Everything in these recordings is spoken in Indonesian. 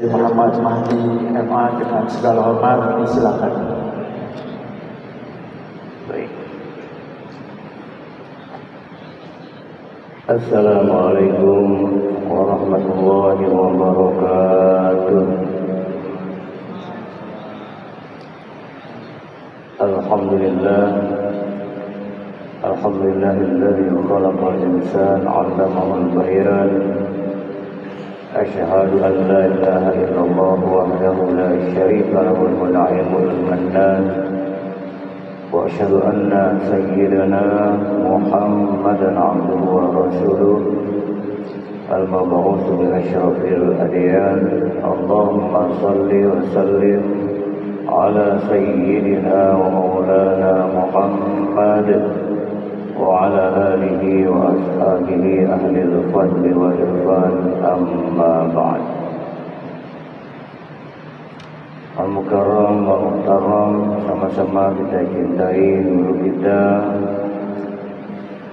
Muhammad Mahdi MA dengan segala hormat disilakan. Baik. Assalamualaikum warahmatullahi wabarakatuh. Alhamdulillah. Alhamdulillahilladzi khalaqal insana 'allamahul bayan. أشهد أن لا إله إلا الله وحده لا شريك له المنعم المنان وأشهد أن سيدنا محمدا عبده ورسوله المبعوث بأشرف الأديان اللهم صل وسلم على سيدنا ومولانا محمد وعلى آله وأصحابه أهل الفضل والإرفان أما بعد. Al-Mukarram wa Muhtaram, sama-sama kita cintai guru kita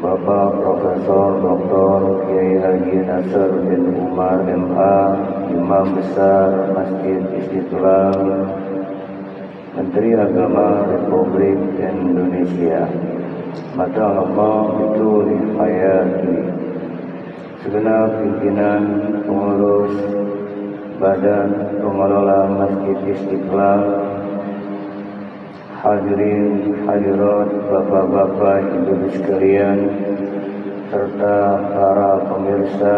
Bapak Profesor Dr. Kiai Haji Nasr bin Umar MA, Imam Besar Masjid Istiqlal, Menteri Agama Republik Indonesia. Mata Allah itu hayati segenap pimpinan pengurus Badan Pengelola Masjid Istiqlal, hadirin hadirat bapak-bapak ibu sekalian, serta para pemirsa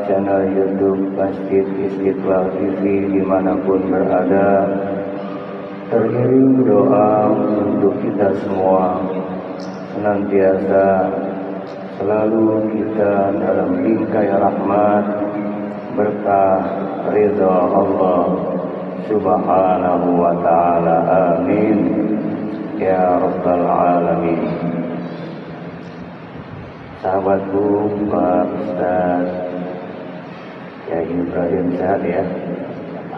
channel YouTube Masjid Istiqlal TV dimanapun berada. Teriring doa untuk kita semua, senantiasa selalu kita dalam bingkai rahmat, berkah, ridha Allah subhanahu wa ta'ala. Amin ya rabbal alamin. Sahabatku, Pak Ustaz ya Ibrahim, sehat ya?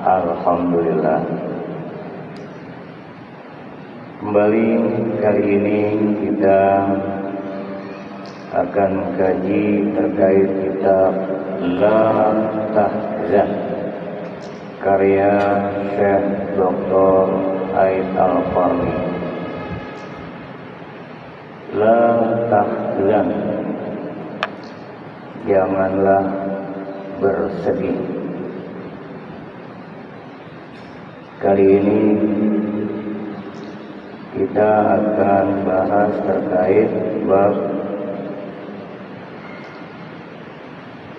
Alhamdulillah. Kembali kali ini kita akan kaji terkait kitab La Tahzan karya Syekh Dr. Aid Al-Qarni. La Tahzan, janganlah bersedih. Kali ini kita akan bahas terkait bab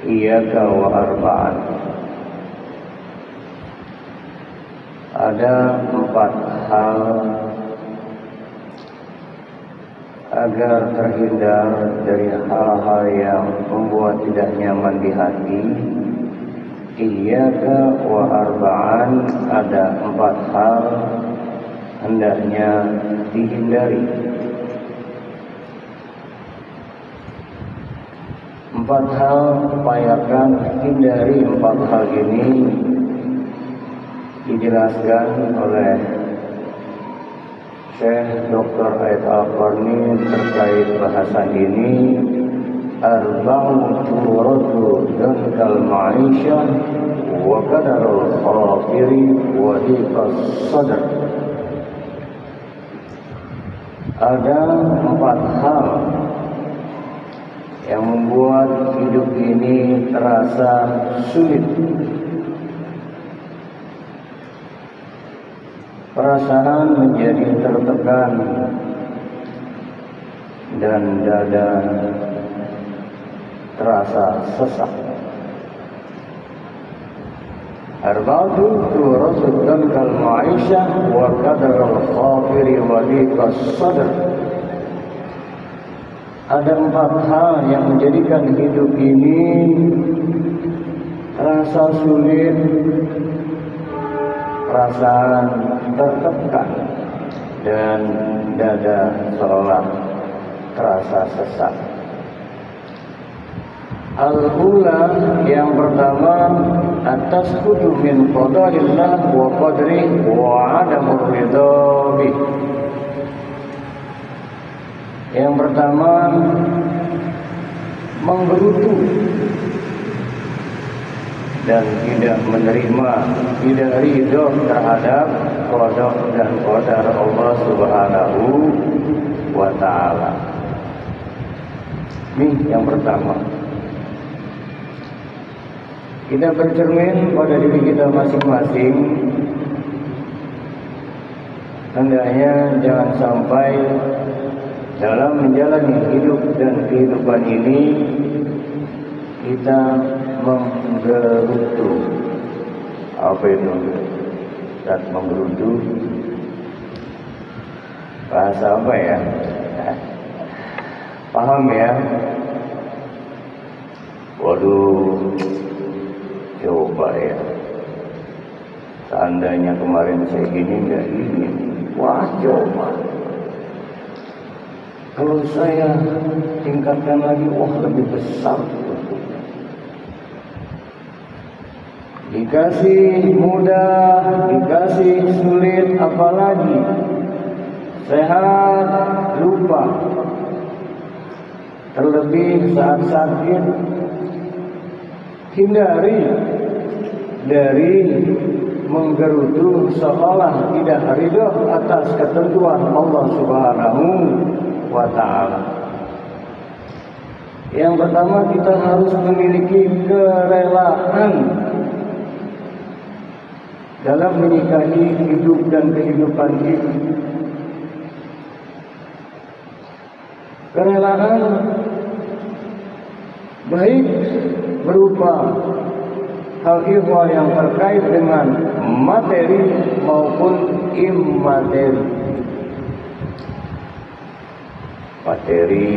Iyyaka wa arba'an. Ada 4 hal agar terhindar dari hal-hal yang membuat tidak nyaman di hati. Iyyaka wa arba'an, ada 4 hal hendaknya dihindari. 4 hal, upayakan hindari 4 hal ini. Dijelaskan oleh Syekh Dr. Aid Al-Qarni terkait bahasan ini. Arba'u turatu dankal ma'isyah wa qadarul khafiri wa diqas sadr. Ada 4 hal yang membuat hidup ini terasa sulit. Perasaan menjadi tertekan dan dada terasa sesak. Arba'atu turasuddan kal ma'isyah wa qadarul khafiri wa diqas sadr. Ada 4 hal yang menjadikan hidup ini terasa sulit, perasaan tertekan dan dada seolah terasa sesak. Al-ula, yang pertama, at-tasqutu min qadarillah wa qadri wa adamu ridha bih. Yang pertama, menggerutu dan tidak menerima, tidak ridho terhadap qada dan qadar Allah Subhanahu wa ta'ala. Ini yang pertama. Kita bercermin pada diri kita masing-masing. Hendaknya jangan sampai dalam menjalani hidup dan kehidupan ini kita menggerutu. Apa itu? Saat menggerutu, bahasa apa ya? Paham ya? Waduh, coba ya. Seandainya kemarin saya gini, enggak gini. Wah, coba. Kalau saya tingkatkan lagi, wah lebih besar. Dikasih mudah, dikasih sulit, apalagi sehat lupa. Terlebih saat sakit, hindari dari menggerutu seolah tidak ridho atas ketentuan Allah Subhanahu wa ta'ala. Yang pertama, kita harus memiliki kerelaan dalam menikahi hidup dan kehidupan ini. Kerelaan baik berupa hal ihwal yang terkait dengan materi maupun immateri. Materi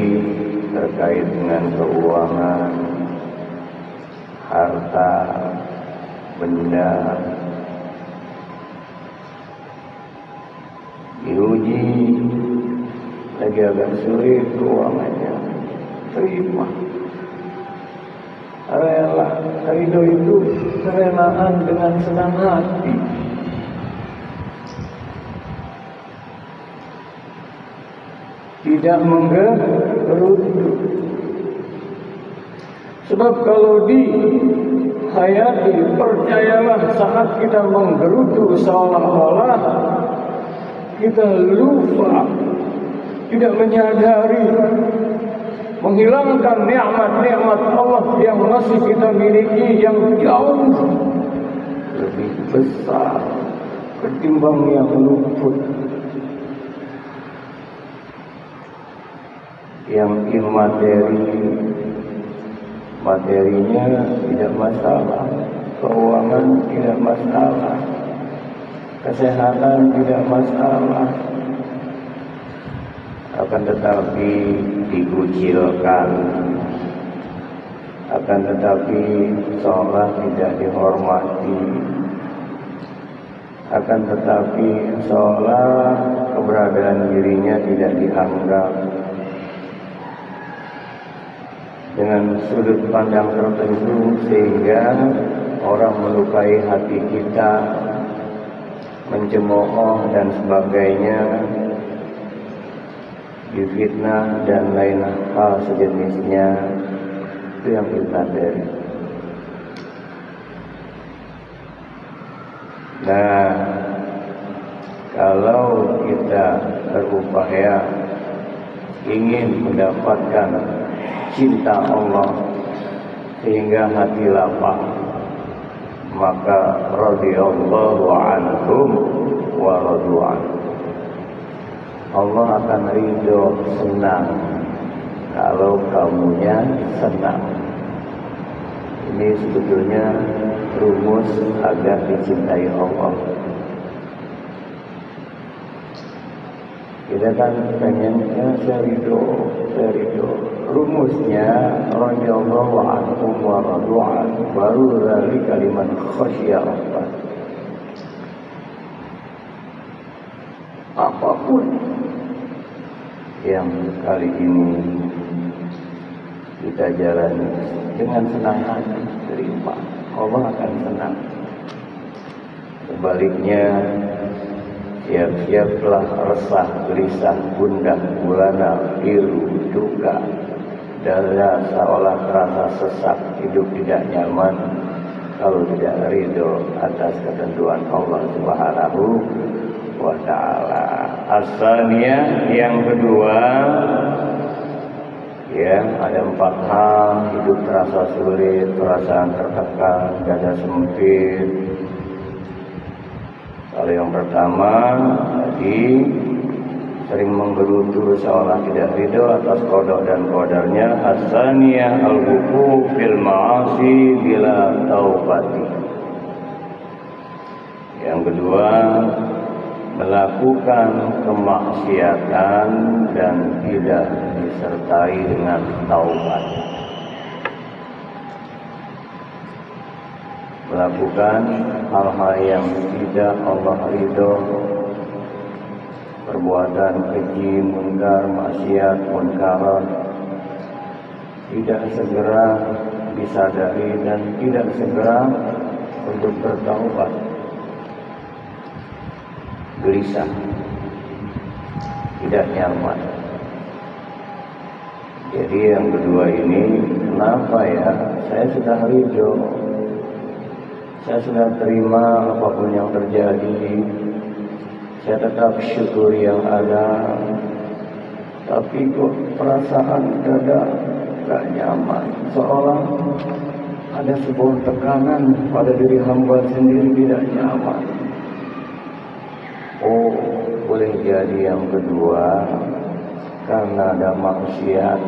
terkait dengan keuangan, harta, benda, diuji lagi agak sulit keuangannya, terima. Rela, ridho itu kerelaan dengan senang hati. Tidak menggerutu. Sebab kalau dihayati, percayalah, saat kita menggerutu seolah-olah kita lupa, tidak menyadari, menghilangkan nikmat-nikmat Allah yang masih kita miliki, yang jauh lebih besar ketimbang yang luput. Yang immateri, materinya tidak masalah, keuangan tidak masalah, kesehatan tidak masalah, akan tetapi dikucilkan, akan tetapi seolah tidak dihormati, akan tetapi seolah keberadaan dirinya tidak dianggap. Dengan sudut pandang tertentu sehingga orang melukai hati kita, mencemooh dan sebagainya, difitnah dan lain hal sejenisnya. Itu yang kita dari. Nah, kalau kita berupaya ingin mendapatkan cinta Allah sehingga hati lapang, maka radhiyallahu anhum wa radu anhu. Allah akan ridho, senang kalau kamunya senang. Ini sebetulnya rumus agar dicintai Allah. Kita kan pengennya saya ridho. Rumusnya radhiyallahu anhum wa radu anhu, baru dari kalimat khasyah Allah. Apapun yang kali ini kita jalani dengan senang hati, terima, Allah akan senang. Sebaliknya, siap-siaplah resah, gelisah, gundah, gulana, pilu, duka, dada seolah terasa sesak, hidup tidak nyaman, kalau tidak ridho atas ketentuan Allah Subhanahu wa ta'ala. Asalnya yang kedua, ya, ada 4 hal. Hidup terasa sulit, perasaan tertekan, dada sempit. Kalau yang pertama tadi, sering menggerutu seolah tidak ridho atas qada dan qadarnya. Asaniyah al-wuqu fil ma'asi bila taubati. Yang kedua, melakukan kemaksiatan dan tidak disertai dengan taubat. Melakukan hal-hal yang tidak Allah ridho, perbuatan keji, munkar, maksiat, munkarat, tidak segera disadari dan tidak segera untuk bertaubat. Gelisah, tidak nyaman. Jadi yang kedua ini, kenapa ya? Saya sudah ridho, saya sudah terima apapun yang terjadi, saya tetap syukur yang ada, tapi kok perasaan dada gak nyaman, seolah ada sebuah tekanan pada diri hamba sendiri, tidak nyaman. Oh, boleh jadi yang kedua karena ada maksiat,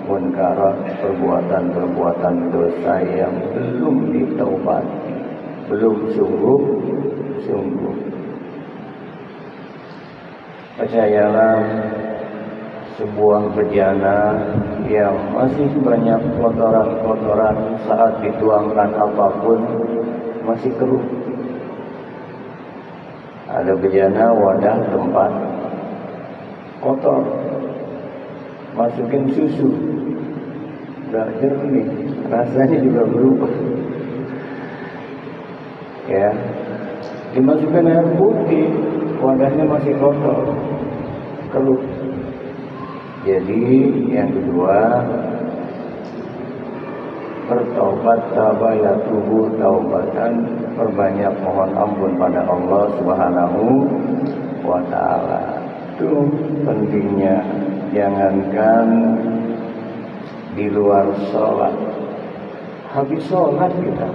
munkarat, perbuatan-perbuatan dosa yang belum ditaubati, belum sungguh-sungguh. Percayalah, sebuah bejana yang masih banyak kotoran-kotoran saat dituangkan apapun masih keruh. Ada bejana wadah tempat kotor, masukin susu, gak jernih, rasanya juga berubah. Ya, dimasukkan air putih, wadahnya masih kotor, keruh. Jadi yang kedua, bertaubat, tabayatuhu taubatan, perbanyak mohon ampun pada Allah Subhanahu wa ta'ala. Itu pentingnya. Jangankan di luar sholat, habis sholat kita,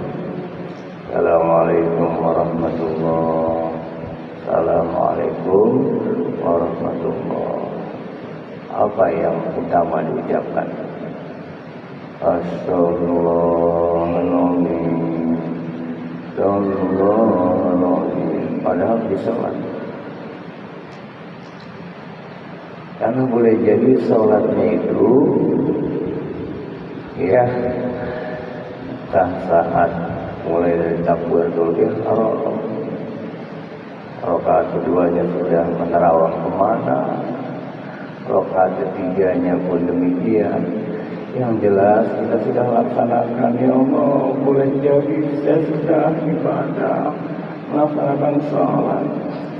Assalamualaikum warahmatullahi, Assalamualaikum warahmatullahi. Apa yang utama diucapkan? Astagfirullahaladzim, astagfirullahaladzim. Padahal di sholat. Karena boleh jadi sholatnya itu, ya, entah saat mulai dari takbiratul ihram, rakaat keduanya sudah menerawang kemana, rakaat ketiganya pun demikian. Yang jelas kita sudah laksanakan. Ya Allah, boleh jadi saya sudah ibadah, melaksanakan sholat.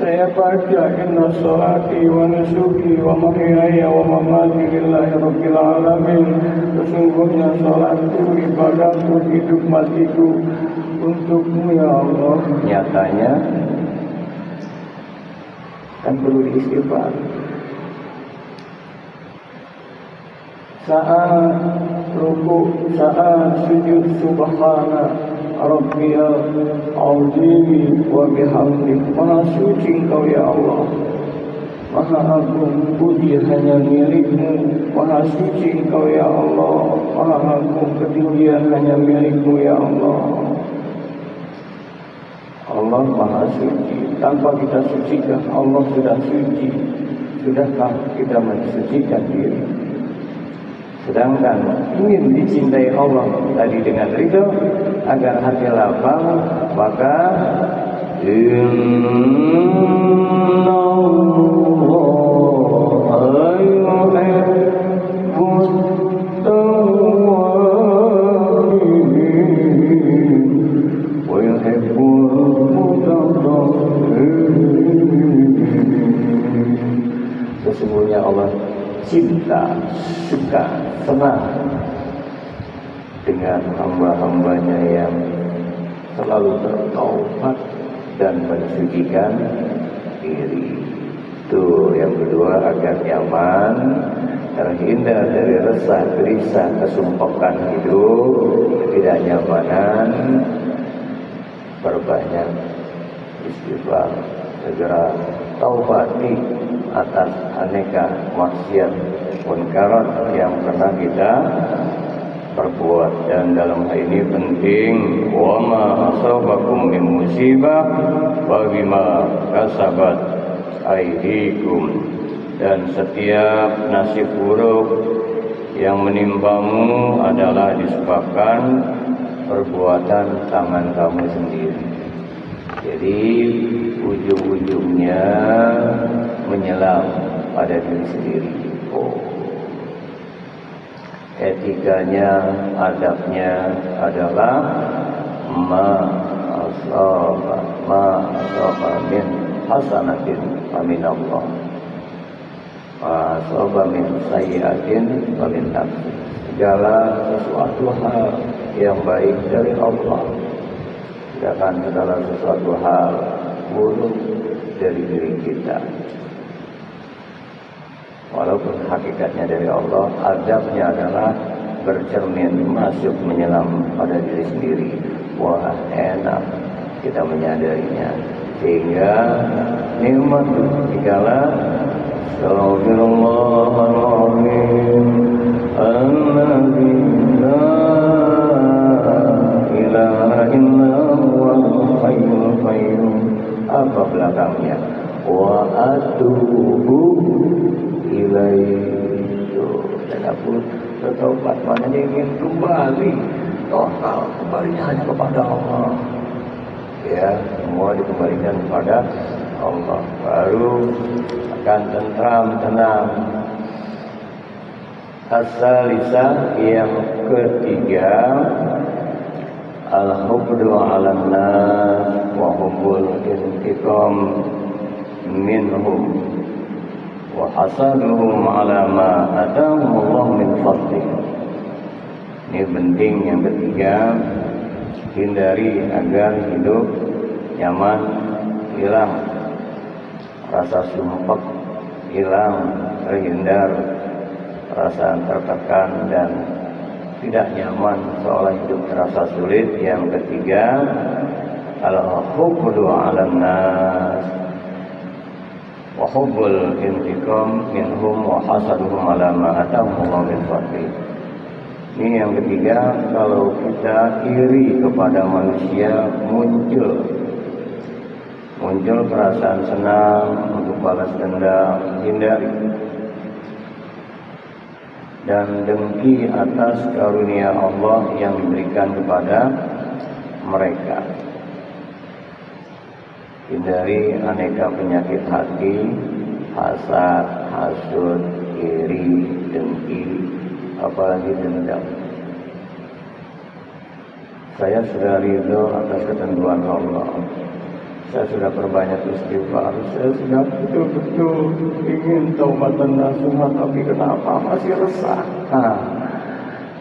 Saya baca inna sholati wa nusuki wa mahyaya wa mamati lillahi rabbil alamin. Sesungguhnya sholatku, ibadahku, hidup matiku untukmu ya Allah. Nyatanya kan perlu istighfar. Saat ruku, saat sujud, subhana rabbiyal azim wa bihamdi. Maha suci Engkau ya Allah, Maha agung, puji hanya milikmu. Maha suci Engkau ya Allah, Maha agung, ketinggian hanya milikmu ya Allah. Allah Maha suci, tanpa kita sucikan Allah sudah suci. Sudahkah kita mensucikan diri? Sedangkan ingin dicintai Allah tadi dengan ridho agar hati lapang, maka inna Allah yuhibbut tawwabin wa yuhibbul mutatahhirin. Sesungguhnya Allah cinta, suka, senang dengan hamba-hambanya yang selalu bertaubat dan mensucikan diri. Itu yang kedua, agar nyaman, terhindar dari resah, gelisah, kesumpahan hidup, ketidaknyamanan. Perbanyak istighfar, segera taubati atas aneka maksiat munkarat yang pernah kita perbuat. Dan dalam hal ini penting, wa ma asabakum min musibah fa bima kasabat aydikum, dan setiap nasib buruk yang menimpamu adalah disebabkan perbuatan tangan kamu sendiri. Jadi ujung-ujungnya menyelam pada diri sendiri. Etikanya, adabnya adalah ma asaba min hasanatin famin Allah, ma asaba min sayyiatin famin nafsi. Segala sesuatu hal yang baik dari Allah, sedangkan segala sesuatu hal buruk dari diri kita. Walaupun hakikatnya dari Allah, adabnya adalah bercermin, masuk, menyelam pada diri sendiri. Wah, enak kita menyadarinya, sehingga nikmat dikala Astagfirullahaladzim alladzi la ilaha illa huwal hayyul qayyum. Apa belakangnya? Wa atubu ilaihi. Dan aku bertobat, maknanya ingin kembali total, kembalinya hanya kepada Allah. Ya, semua dikembalikan kepada Allah, baru akan tentram, tenang. As-salisah, yang ketiga, al-hubdu 'alan nas wa hubbul intiqam minhum wa hasaduhum 'ala ma atahum Allah min fadlih. Ini penting yang ketiga, hindari agar hidup nyaman, hilang rasa sumpah, hilang, terhindar rasa tertekan dan tidak nyaman, seolah hidup terasa sulit. Yang ketiga, al-hubdu 'alan nas wa hubbul intiqam minhum wa hasaduhum 'ala ma atahum Allah min fadlih. Ini yang ketiga, kalau kita iri kepada manusia, muncul perasaan senang untuk balas dendam, hindari. Dan dengki atas karunia Allah yang diberikan kepada mereka. Hindari aneka penyakit hati, hasad, hasud, iri, dengki, apalagi dendam. Saya sudah ridho atas ketentuan Allah. Saya sudah perbanyak istighfar. Saya sudah betul-betul ingin taubat dan nasuha, tapi kenapa masih resah?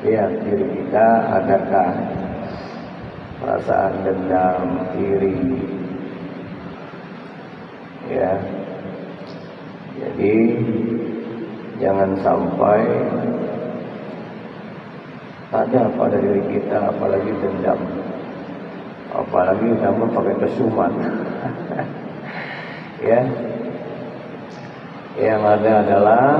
Lihat diri kita, adakah perasaan dendam, iri? Ya, jadi jangan sampai ada pada diri kita, apalagi dendam, apalagi namun pakai kesumat. Ya, yang ada adalah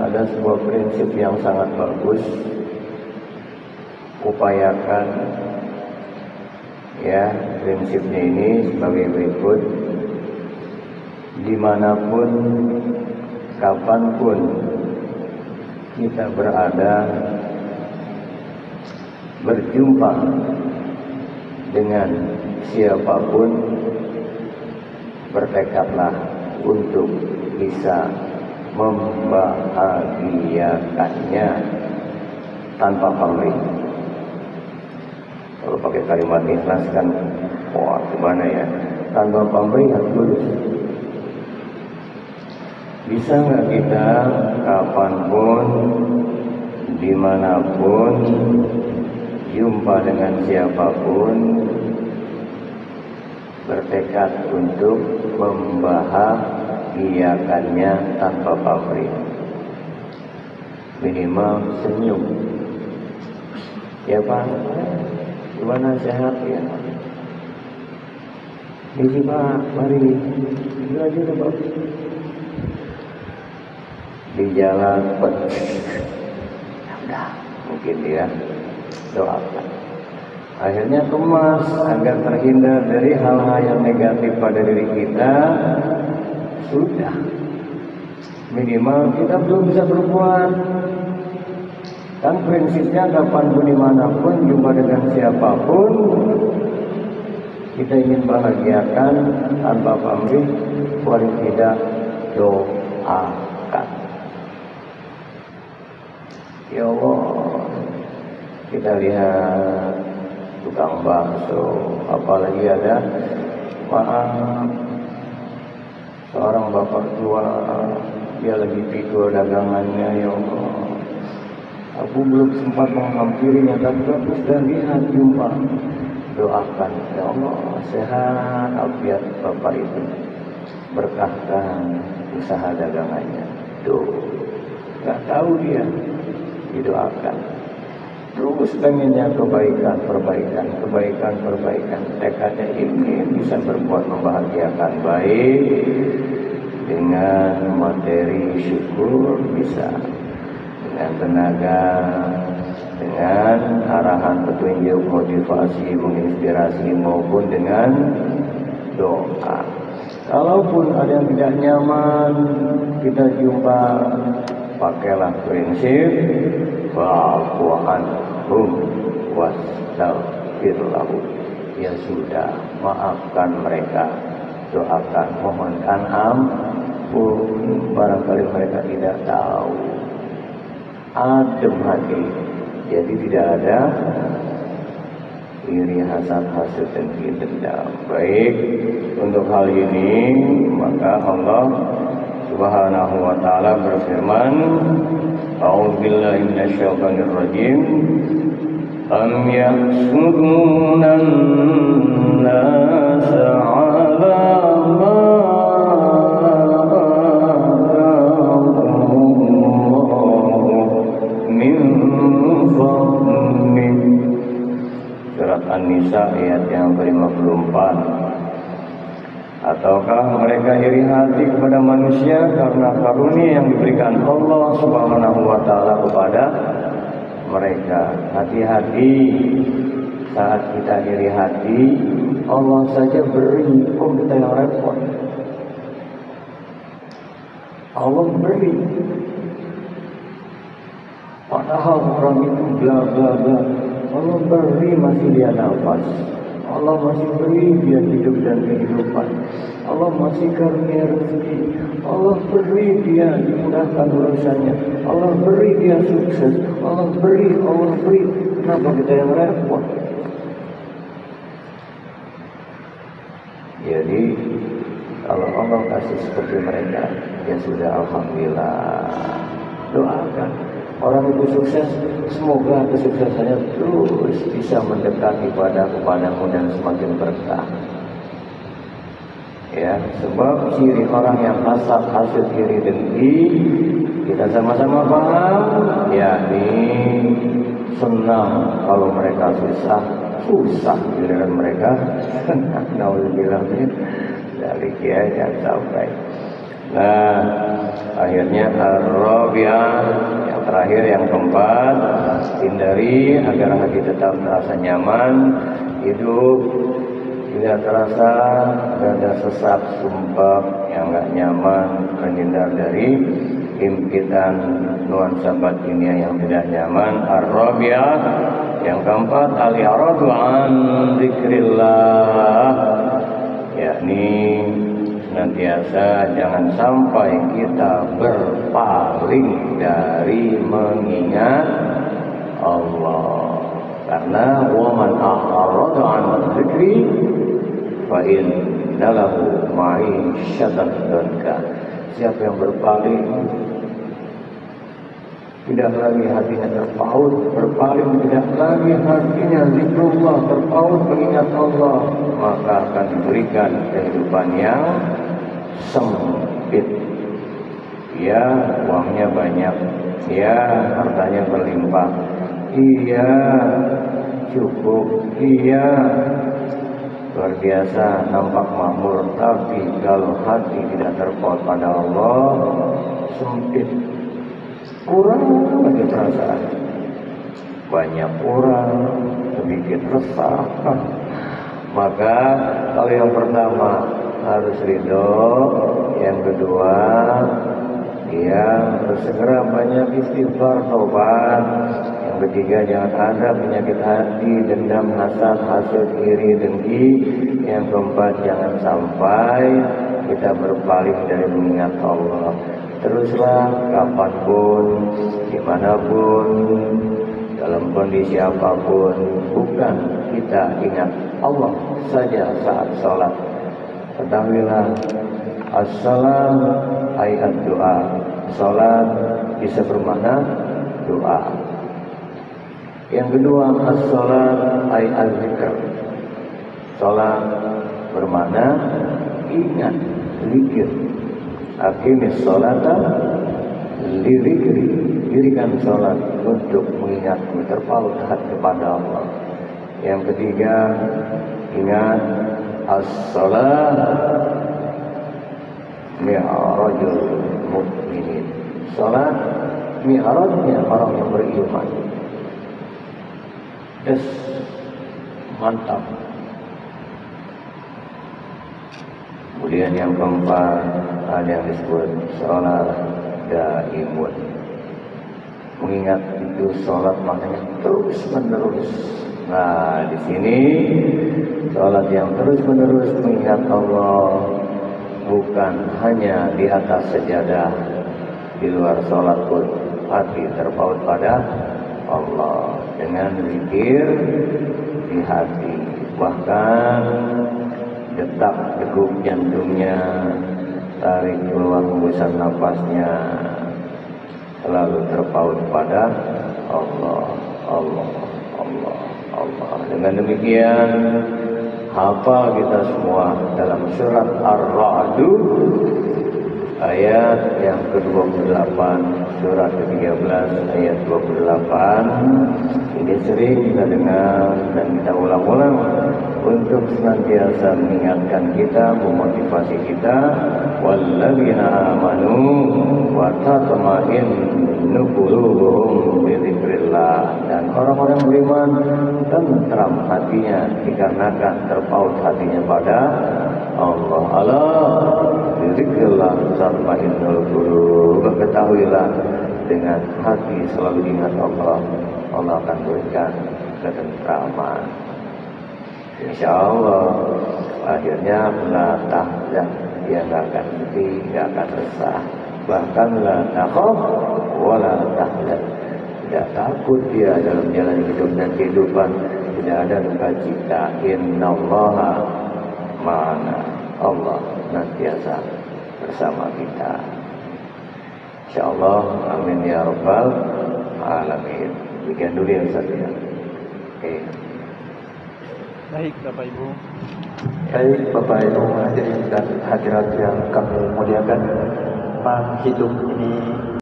ada sebuah prinsip yang sangat bagus. Upayakan, ya, prinsipnya ini sebagai berikut: dimanapun, kapanpun kita berada, berjumpa dengan siapapun, bertekadlah untuk bisa membahagiakannya tanpa pamrih. Kalau pakai kalimat ikhlas kan, wah gimana ya? Tanpa pamrih yang tulus. Bisa nggak kita kapanpun dimanapun, jumpa dengan siapapun, bertekad untuk membahagiakannya tanpa pamrih. Minimal senyum. Ya Pak, gimana sehat ya? Ini Pak, mari. Itu aja deh Pak. Di jalan, udah, mungkin dia doakan. Akhirnya kemas agar terhindar dari hal-hal yang negatif pada diri kita. Sudah, minimal kita belum bisa berbuat. Kan prinsipnya kapanpun dimanapun, jumpa dengan siapapun, kita ingin bahagiakan tanpa pamrih, paling tidak doakan. Ya Allah, kita lihat tukang bakso, apalagi ada maaf seorang bapak tua, dia lagi pikul dagangannya. Ya Allah, aku belum sempat menghampirinya, tapi aku sudah lihat jumpa. Doakan, ya Allah, sehat afiat bapak itu, berkahkan usaha dagangannya. Tuh, nggak tahu dia, didoakan. Terus pengennya kebaikan, perbaikan. Tekadnya ini bisa berbuat membahagiakan, baik dengan materi syukur bisa, dengan tenaga, dengan arahan petunjuk, motivasi, menginspirasi, maupun dengan doa. Kalaupun ada yang tidak nyaman, kita jumpa, pakailah prinsip fa'fu anhum wastaghfir lahum. Ya sudah, maafkan mereka, doakan, mohonkan ampun. Barangkali mereka tidak tahu. Adem hati, jadi tidak ada iri, hasad, hasad, dan dendam. Baik, untuk hal ini maka Allah Subhanahu wa ta'ala berfirman, A'udzubillahi minasyaitonir rajim. Am yahsuduna an-nasa 'ala ma min fadlih. Surat An-Nisa ayat yang ke-54. Ataukah mereka iri hati kepada manusia karena karunia yang diberikan Allah Subhanahu wa ta'ala kepada mereka? Hati-hati saat kita iri hati, Allah saja beri, kita yang repot. Allah beri, padahal orang itu bla bla bla. Allah beri, masih dia nafas. Allah masih beri dia hidup dan kehidupan. Allah masih karunia rezeki. Allah beri dia dimudahkan urusannya. Allah beri dia sukses. Allah beri. Kenapa kita yang repot? Jadi kalau Allah kasih seperti mereka, ya sudah, alhamdulillah. Doakan orang itu sukses, semoga kesuksesannya terus bisa mendekati kepadamu dan semakin berkah. Ya, sebab ciri orang yang hasad, hasad, iri, dengki, kita sama-sama paham, yakni senang kalau mereka susah giliran mereka senang. Nauzubillah dari kiai yang sampai. Nah, akhirnya ar-rabi'ah, yang terakhir, yang keempat, hindari agar hati tetap terasa nyaman, hidup tidak terasa ada sesak, sumpah yang gak nyaman, terhindar dari impitan nuansa batinnya yang tidak nyaman. Ar-rabi'ah, yang keempat, al-i'radu an dzikrillah, yakni senantiasa jangan sampai kita berpaling dari mengingat Allah. Karena waman a'rada an dzikri fa inna lahu ma'isyatan danka. Siapa yang berpaling tidak lagi hatinya terpaut, berpaling, tidak lagi hatinya zikrullah, terpaut mengingat Allah, maka akan diberikan kehidupan yang sempit. Ya, uangnya banyak, ya, hartanya berlimpah, iya, cukup, iya, luar biasa, nampak makmur, tapi kalau hati tidak terpaut pada Allah, sempit, kurang lagi perasaan, banyak kurang, sedikit resah. Maka kalau yang pertama harus ridho, yang kedua ya harus segera banyak istighfar, taubat. Yang ketiga, jangan ada penyakit hati, dendam, hasad, hasad, iri, dengki. Yang keempat, jangan sampai kita berpaling dari mengingat Allah. Teruslah kapanpun, dimanapun, dalam kondisi apapun, bukan kita ingat Allah saja saat sholat. Ketahuilah, as-salam ayat doa. Sholat bisa bermakna doa. Yang kedua, as-salat ayat zikr. Sholat bermakna ingat, zikir. Aqimis sholata li zikri. Dirikan sholat untuk mengingatmu, terpaut hati kepada Allah. Yang ketiga, ingat as-salat mi'rajul mukminin. Salat mi'rajnya orang yang beriman. Yes, mantap. Kemudian yang keempat, ada yang disebut salat daimun. Mengingat itu salat maknanya terus menerus. Nah, di sini salat yang terus menerus mengingat Allah, bukan hanya di atas sajadah, di luar sholat pun hati terpaut pada Allah dengan zikir di hati. Bahkan detak degup jantungnya, tarik keluar hembusan nafasnya selalu terpaut pada Allah, Allah, Allah, Allah. Dengan demikian hafal kita semua dalam surat Ar-Ra'd ayat yang ke-28, surat ke-13 ayat 28. Ini sering kita dengar dan kita ulang-ulang untuk senantiasa mengingatkan kita, memotivasi kita. Walladzina amanu wa tatma'innu qulubuhum bi dzikrillah. Dan orang-orang beriman tentram hatinya dikarenakan terpaut hatinya pada Allah. Allah dzikrillah tatma'innul qulub. Ketahuilah, dengan hati selalu ingat Allah, Allah akan berikan ketentraman. Insya Allah akhirnya la tahzan, dia nggak akan sedih, nggak akan resah, bahkan la takhaf wa la tahzan, tidak takut dia dalam jalan hidup dan kehidupan, tidak ada duka cita. Innallaha ma'ana, Allah nantiasa bersama kita. Insyaallah, amin ya rabbal alamin. Demikian dulu yang saya. Oke. Baik Bapak Ibu. Baik Bapak Ibu hadirin dan hadirat yang kami muliakan, memang hidup ini